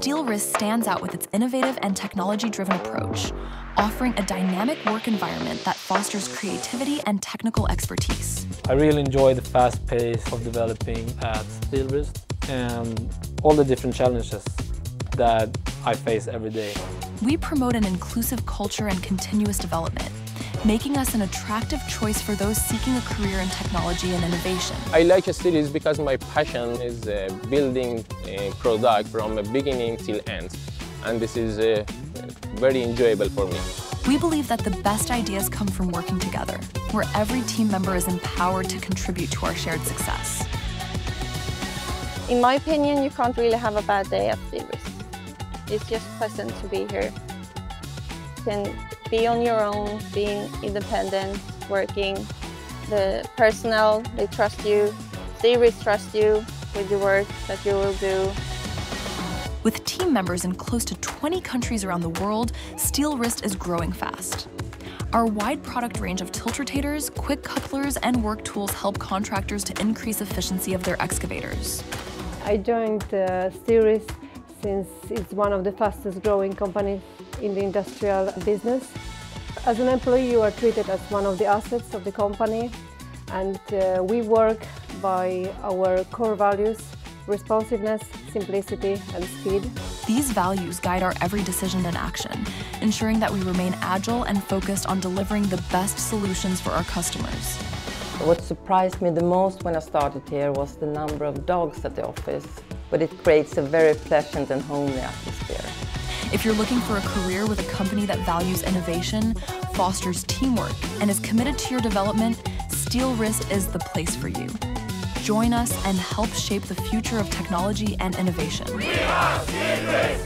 Steelwrist stands out with its innovative and technology-driven approach, offering a dynamic work environment that fosters creativity and technical expertise. I really enjoy the fast pace of developing at Steelwrist and all the different challenges that I face every day. We promote an inclusive culture and continuous development, making us an attractive choice for those seeking a career in technology and innovation. I like Steelwrist because my passion is building a product from beginning till end, and this is very enjoyable for me. We believe that the best ideas come from working together, where every team member is empowered to contribute to our shared success. In my opinion, you can't really have a bad day at Steelwrist. It's just pleasant to be here. You can be on your own, being independent, working. The personnel, they trust you. Steelwrist trusts you with the work that you will do. With team members in close to 20 countries around the world, Steelwrist is growing fast. Our wide product range of tilt rotators, quick couplers, and work tools help contractors to increase efficiency of their excavators. I joined Steelwrist since it's one of the fastest growing companies in the industrial business. As an employee, you are treated as one of the assets of the company, and we work by our core values: responsiveness, simplicity, and speed. These values guide our every decision and action, ensuring that we remain agile and focused on delivering the best solutions for our customers. What surprised me the most when I started here was the number of dogs at the office, but it creates a very pleasant and homely atmosphere. If you're looking for a career with a company that values innovation, fosters teamwork, and is committed to your development, Steelwrist is the place for you. Join us and help shape the future of technology and innovation. We are Steelwrist!